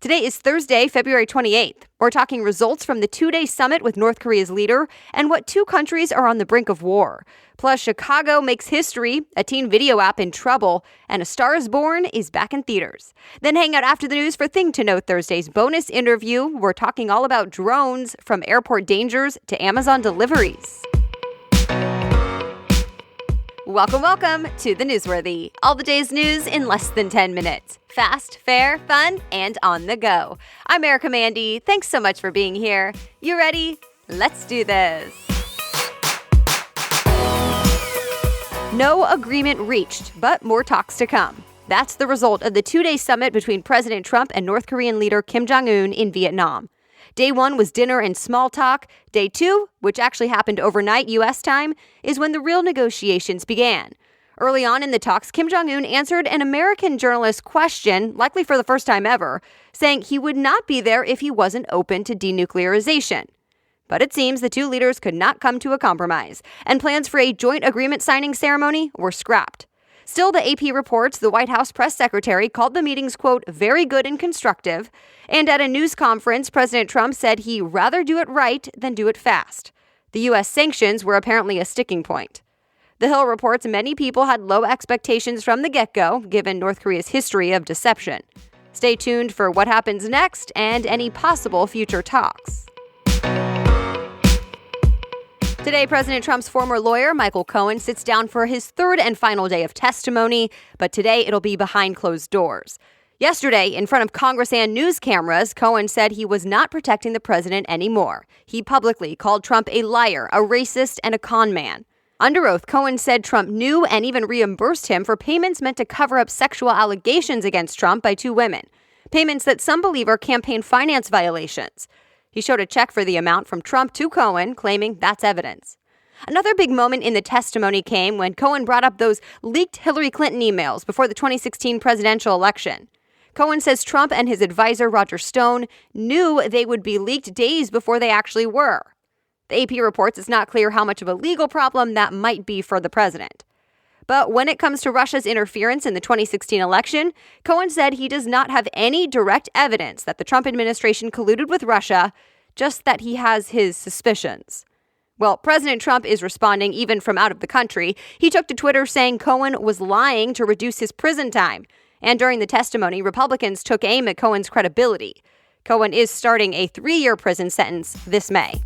Today is Thursday, February 28th. We're talking results from the two-day summit with North Korea's leader and what two countries are on the brink of war. Plus, Chicago makes history, a teen video app in trouble, and A Star is Born is back in theaters. Then hang out after the news for Thing to Know Thursday's bonus interview. We're talking all about drones, from airport dangers to Amazon deliveries. Welcome to The Newsworthy. All the day's news in less than 10 minutes. Fast, fair, fun, and on the go. I'm Erica Mandy. Thanks so much for being here. You ready? Let's do this. No agreement reached, but more talks to come. That's the result of the two-day summit between President Trump and North Korean leader Kim Jong-un in Vietnam. Day one was dinner and small talk. Day two, which actually happened overnight U.S. time, is when the real negotiations began. Early on in the talks, Kim Jong-un answered an American journalist's question, likely for the first time ever, saying he would not be there if he wasn't open to denuclearization. But it seems the two leaders could not come to a compromise, and plans for a joint agreement signing ceremony were scrapped. Still, the AP reports the White House press secretary called the meetings, quote, very good and constructive. And at a news conference, President Trump said he'd rather do it right than do it fast. The U.S. sanctions were apparently a sticking point. The Hill reports many people had low expectations from the get-go, given North Korea's history of deception. Stay tuned for what happens next and any possible future talks. Today, President Trump's former lawyer, Michael Cohen, sits down for his third and final day of testimony, but today it'll be behind closed doors. Yesterday, in front of Congress and news cameras, Cohen said he was not protecting the president anymore. He publicly called Trump a liar, a racist, and a con man. Under oath, Cohen said Trump knew and even reimbursed him for payments meant to cover up sexual allegations against Trump by two women, payments that some believe are campaign finance violations. He showed a check for the amount from Trump to Cohen, claiming that's evidence. Another big moment in the testimony came when Cohen brought up those leaked Hillary Clinton emails before the 2016 presidential election. Cohen says Trump and his advisor, Roger Stone, knew they would be leaked days before they actually were. The AP reports it's not clear how much of a legal problem that might be for the president. But when it comes to Russia's interference in the 2016 election, Cohen said he does not have any direct evidence that the Trump administration colluded with Russia, just that he has his suspicions. Well, President Trump is responding even from out of the country. He took to Twitter saying Cohen was lying to reduce his prison time. And during the testimony, Republicans took aim at Cohen's credibility. Cohen is starting a 3-year prison sentence this May.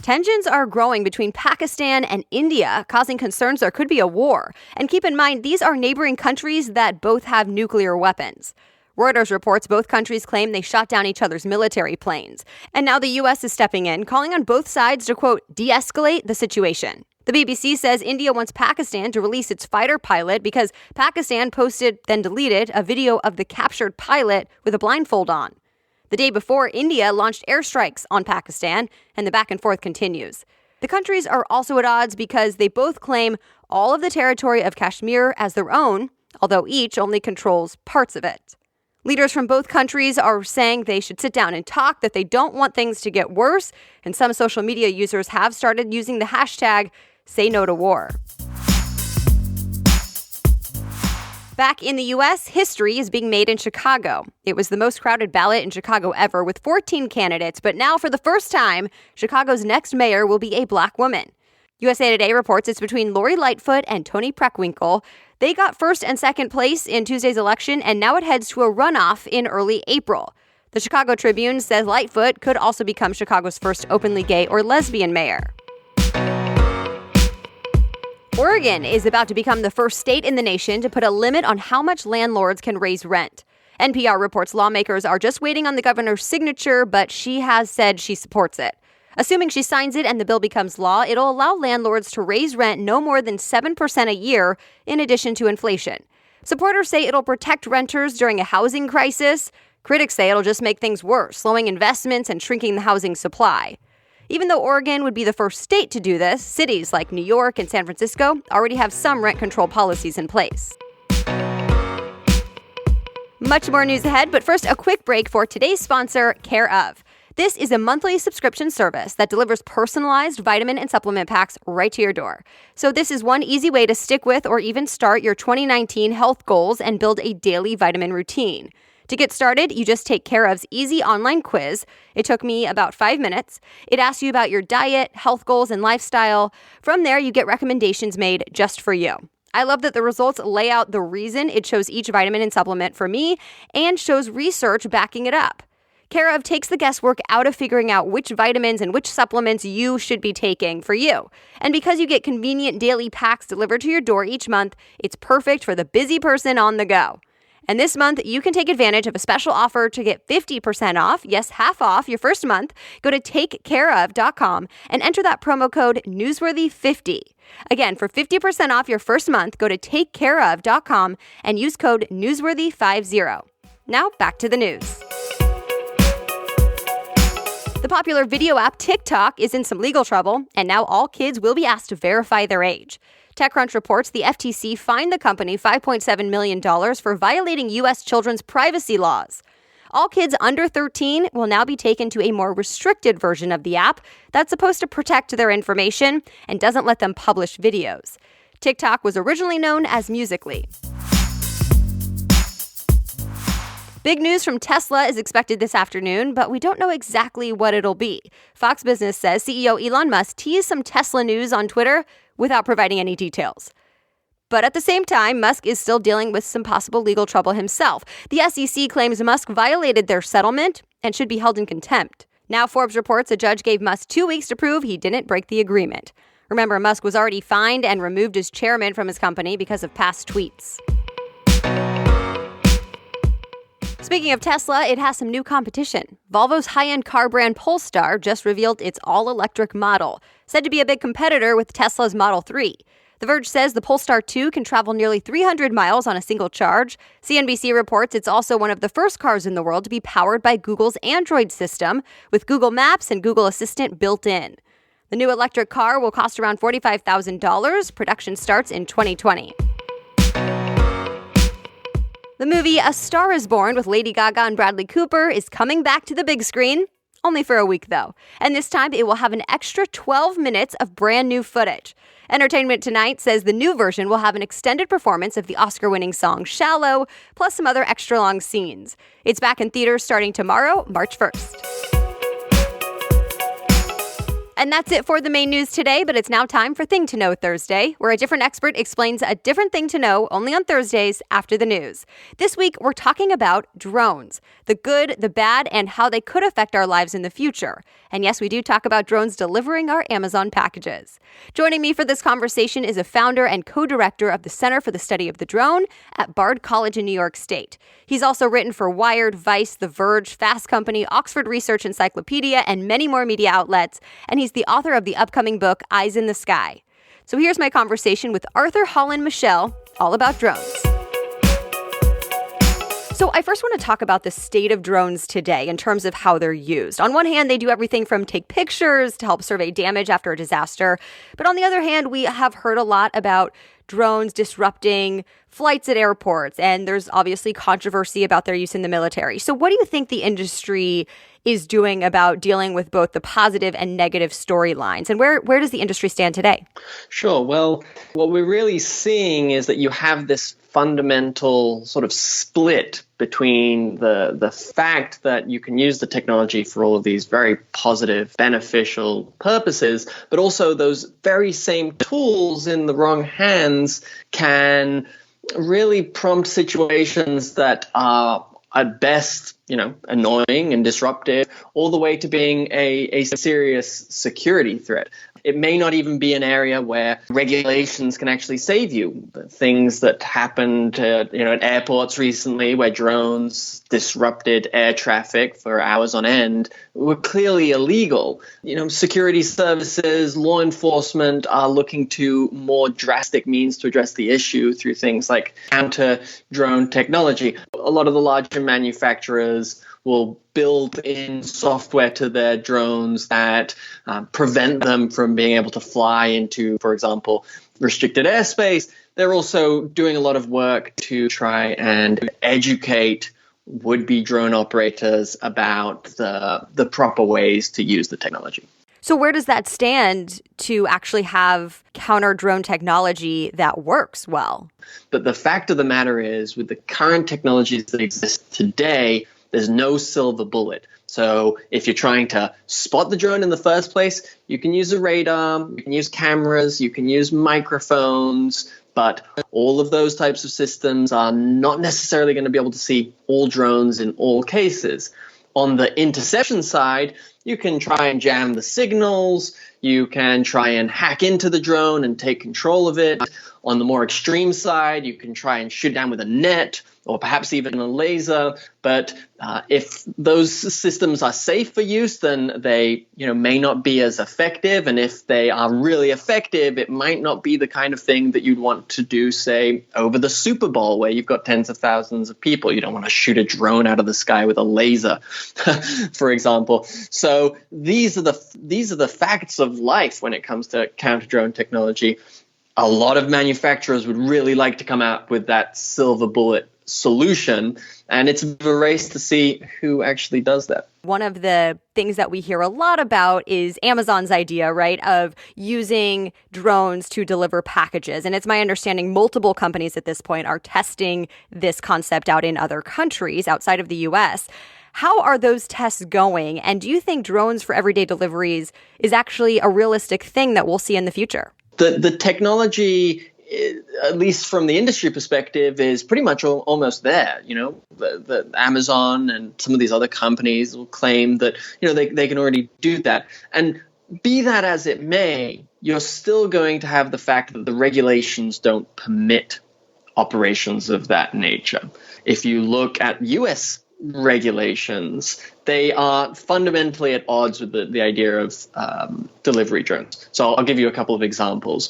Tensions are growing between Pakistan and India, causing concerns there could be a war. And keep in mind, these are neighboring countries that both have nuclear weapons. Reuters reports both countries claim they shot down each other's military planes. And now the U.S. is stepping in, calling on both sides to, quote, de-escalate the situation. The BBC says India wants Pakistan to release its fighter pilot because Pakistan posted, then deleted, a video of the captured pilot with a blindfold on. The day before, India launched airstrikes on Pakistan, and the back and forth continues. The countries are also at odds because they both claim all of the territory of Kashmir as their own, although each only controls parts of it. Leaders from both countries are saying they should sit down and talk, that they don't want things to get worse, and some social media users have started using the hashtag #SayNoToWar. Back in the U.S., history is being made in Chicago. It was the most crowded ballot in Chicago ever with 14 candidates, but now for the first time, Chicago's next mayor will be a black woman. USA Today reports it's between Lori Lightfoot and Toni Preckwinkle. They got first and second place in Tuesday's election, and now it heads to a runoff in early April. The Chicago Tribune says Lightfoot could also become Chicago's first openly gay or lesbian mayor. Oregon is about to become the first state in the nation to put a limit on how much landlords can raise rent. NPR reports lawmakers are just waiting on the governor's signature, but she has said she supports it. Assuming she signs it and the bill becomes law, it'll allow landlords to raise rent no more than 7% a year, in addition to inflation. Supporters say it'll protect renters during a housing crisis. Critics say it'll just make things worse, slowing investments and shrinking the housing supply. Even though Oregon would be the first state to do this, cities like New York and San Francisco already have some rent control policies in place. Much more news ahead, but first a quick break for today's sponsor, Care Of. This is a monthly subscription service that delivers personalized vitamin and supplement packs right to your door. So this is one easy way to stick with or even start your 2019 health goals and build a daily vitamin routine. To get started, you just take Care of's easy online quiz. It took me about 5 minutes. It asks you about your diet, health goals, and lifestyle. From there, you get recommendations made just for you. I love that the results lay out the reason it chose each vitamin and supplement for me and shows research backing it up. Care of takes the guesswork out of figuring out which vitamins and which supplements you should be taking for you. And because you get convenient daily packs delivered to your door each month, it's perfect for the busy person on the go. And this month, you can take advantage of a special offer to get 50% off, yes, half off your first month. Go to takecareof.com and enter that promo code Newsworthy50. Again, for 50% off your first month, go to takecareof.com and use code Newsworthy50. Now, back to the news. The popular video app TikTok is in some legal trouble, and now all kids will be asked to verify their age. TechCrunch reports the FTC fined the company $5.7 million for violating U.S. children's privacy laws. All kids under 13 will now be taken to a more restricted version of the app that's supposed to protect their information and doesn't let them publish videos. TikTok was originally known as Musical.ly. Big news from Tesla is expected this afternoon, but we don't know exactly what it'll be. Fox Business says CEO Elon Musk teased some Tesla news on Twitter without providing any details. But at the same time, Musk is still dealing with some possible legal trouble himself. The SEC claims Musk violated their settlement and should be held in contempt. Now Forbes reports a judge gave Musk 2 weeks to prove he didn't break the agreement. Remember, Musk was already fined and removed as chairman from his company because of past tweets. Speaking of Tesla, it has some new competition. Volvo's high-end car brand Polestar just revealed its all-electric model, said to be a big competitor with Tesla's Model 3. The Verge says the Polestar 2 can travel nearly 300 miles on a single charge. CNBC reports it's also one of the first cars in the world to be powered by Google's Android system, with Google Maps and Google Assistant built in. The new electric car will cost around $45,000. Production starts in 2020. The movie A Star is Born with Lady Gaga and Bradley Cooper is coming back to the big screen, only for a week though. And this time it will have an extra 12 minutes of brand new footage. Entertainment Tonight says the new version will have an extended performance of the Oscar-winning song Shallow, plus some other extra long scenes. It's back in theaters starting tomorrow, March 1st. And that's it for the main news today, but it's now time for Thing to Know Thursday, where a different expert explains a different thing to know only on Thursdays after the news. This week, we're talking about drones, the good, the bad, and how they could affect our lives in the future. And yes, we do talk about drones delivering our Amazon packages. Joining me for this conversation is a founder and co-director of the Center for the Study of the Drone at Bard College in New York State. He's also written for Wired, Vice, The Verge, Fast Company, Oxford Research Encyclopedia, and many more media outlets. And he's the author of the upcoming book, Eyes in the Sky. So here's my conversation with Arthur Holland Michel, all about drones. So I first want to talk about the state of drones today in terms of how they're used. On one hand, they do everything from take pictures to help survey damage after a disaster. But on the other hand, we have heard a lot about drones disrupting flights at airports, and there's obviously controversy about their use in the military. So what do you think the industry is doing about dealing with both the positive and negative storylines? And where does the industry stand today? Sure. Well, what we're really seeing is that you have this fundamental sort of split between the fact that you can use the technology for all of these very positive, beneficial purposes, but also those very same tools in the wrong hands can really prompt situations that are at best, annoying and disruptive, all the way to being a serious security threat. It may not even be an area where regulations can actually save you. The things that happened, at airports recently where drones disrupted air traffic for hours on end were clearly illegal. Security services, law enforcement are looking to more drastic means to address the issue through things like counter-drone technology. A lot of the larger manufacturers will build in software to their drones that prevent them from being able to fly into, for example, restricted airspace. They're also doing a lot of work to try and educate would-be drone operators about the proper ways to use the technology. So where does that stand to actually have counter-drone technology that works well? But the fact of the matter is, with the current technologies that exist today, there's no silver bullet. So if you're trying to spot the drone in the first place, you can use a radar, you can use cameras, you can use microphones, but all of those types of systems are not necessarily going to be able to see all drones in all cases. On the interception side, you can try and jam the signals, you can try and hack into the drone and take control of it. On the more extreme side, you can try and shoot down with a net or perhaps even a laser. But if those systems are safe for use, then they may not be as effective. And if they are really effective, it might not be the kind of thing that you'd want to do, say, over the Super Bowl, where you've got tens of thousands of people. You don't want to shoot a drone out of the sky with a laser, for example. So these are the facts of life when it comes to counter-drone technology. A lot of manufacturers would really like to come out with that silver bullet solution, and it's a race to see who actually does that. One of the things that we hear a lot about is Amazon's idea, right, of using drones to deliver packages. And it's my understanding multiple companies at this point are testing this concept out in other countries outside of the US. How are those tests going? And do you think drones for everyday deliveries is actually a realistic thing that we'll see in the future? The technology, at least from the industry perspective, is pretty much almost there. The Amazon and some of these other companies will claim that they can already do that. And be that as it may, you're still going to have the fact that the regulations don't permit operations of that nature. If you look at U.S. regulations, they are fundamentally at odds with the idea of delivery drones. So I'll give you a couple of examples.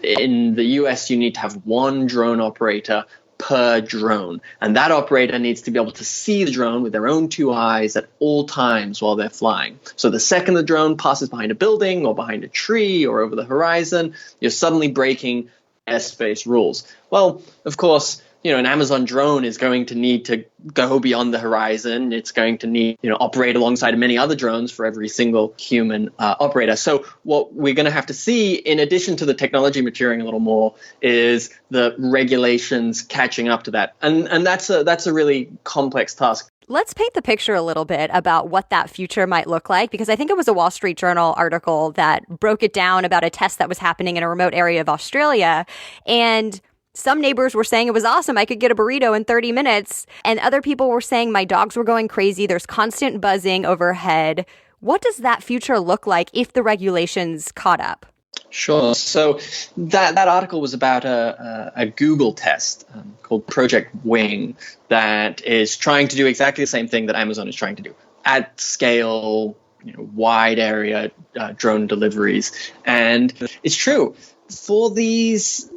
In the US, you need to have one drone operator per drone, and that operator needs to be able to see the drone with their own two eyes at all times while they're flying. So the second the drone passes behind a building or behind a tree or over the horizon, you're suddenly breaking airspace rules. Well, of course, an Amazon drone is going to need to go beyond the horizon. It's going to need, operate alongside many other drones for every single human operator. So what we're going to have to see, in addition to the technology maturing a little more, is the regulations catching up to that. And that's a really complex task. Let's paint the picture a little bit about what that future might look like, because I think it was a Wall Street Journal article that broke it down about a test that was happening in a remote area of Australia. And some neighbors were saying it was awesome. I could get a burrito in 30 minutes. And other people were saying my dogs were going crazy. There's constant buzzing overhead. What does that future look like if the regulations caught up? Sure. So that article was about a Google test called Project Wing that is trying to do exactly the same thing that Amazon is trying to do at scale, wide area drone deliveries. And it's true. For these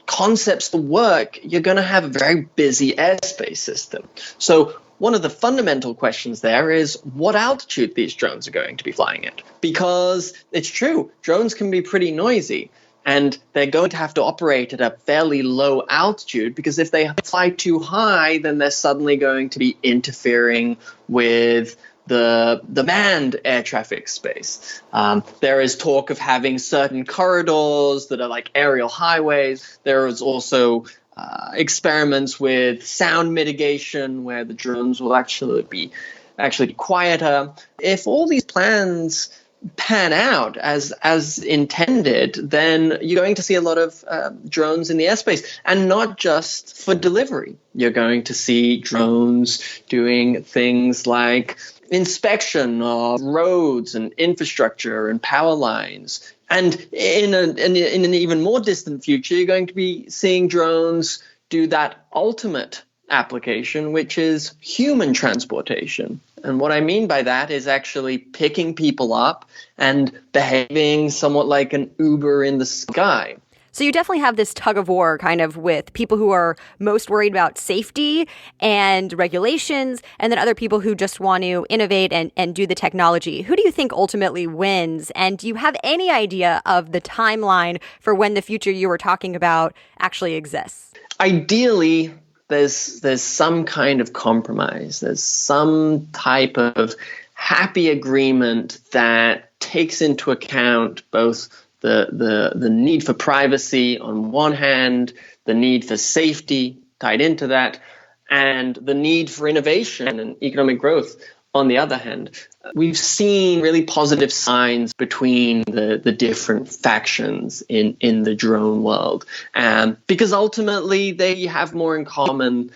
concepts to work, you're going to have a very busy airspace system. So one of the fundamental questions there is what altitude these drones are going to be flying at. Because it's true, drones can be pretty noisy, and they're going to have to operate at a fairly low altitude, because if they fly too high, then they're suddenly going to be interfering with the manned air traffic space. There is talk of having certain corridors that are like aerial highways. There is also experiments with sound mitigation where the drones will actually be quieter. If all these plans pan out as intended, then you're going to see a lot of drones in the airspace, and not just for delivery. You're going to see drones doing things like inspection of roads and infrastructure and power lines. And in an even more distant future, you're going to be seeing drones do that ultimate application, which is human transportation. And what I mean by that is actually picking people up and behaving somewhat like an Uber in the sky. So you definitely have this tug of war kind of with people who are most worried about safety and regulations, and then other people who just want to innovate and do the technology. Who do you think ultimately wins? And do you have any idea of the timeline for when the future you were talking about actually exists? Ideally, there's some kind of compromise. There's some type of happy agreement that takes into account both the need for privacy on one hand, the need for safety tied into that, and the need for innovation and economic growth on the other hand. We've seen really positive signs between the different factions in the drone world, because ultimately they have more in common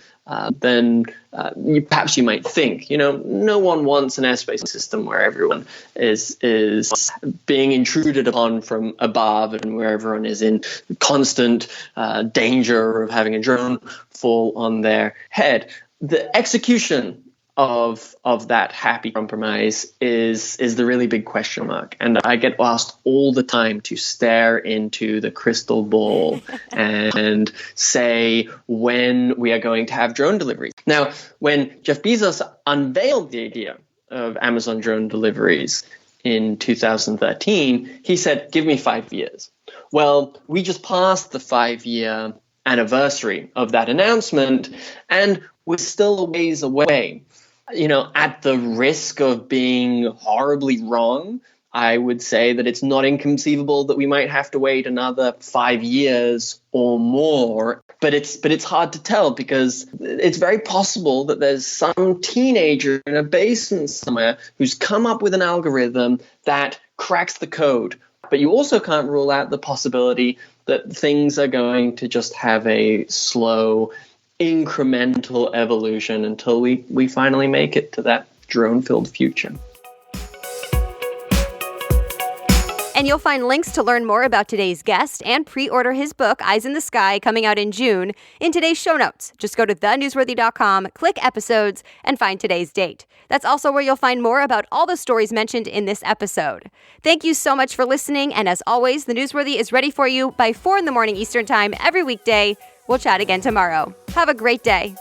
than perhaps you might think. No one wants an airspace system where everyone is being intruded upon from above and where everyone is in constant danger of having a drone fall on their head. The execution of that happy compromise is the really big question mark. And I get asked all the time to stare into the crystal ball and say when we are going to have drone deliveries. Now, when Jeff Bezos unveiled the idea of Amazon drone deliveries in 2013, he said, give me 5 years. Well, we just passed the 5-year anniversary of that announcement, and we're still a ways away. At the risk of being horribly wrong, I would say that it's not inconceivable that we might have to wait another 5 years or more. But it's hard to tell, because it's very possible that there's some teenager in a basement somewhere who's come up with an algorithm that cracks the code. But you also can't rule out the possibility that things are going to just have a slow, incremental evolution until we finally make it to that drone-filled future. And you'll find links to learn more about today's guest and pre-order his book, Eyes in the Sky, coming out in June, in today's show notes. Just go to thenewsworthy.com, click episodes, and find today's date. That's also where you'll find more about all the stories mentioned in this episode. Thank you so much for listening, and as always, The Newsworthy is ready for you by 4 a.m. Eastern Time every weekday. We'll chat again tomorrow. Have a great day.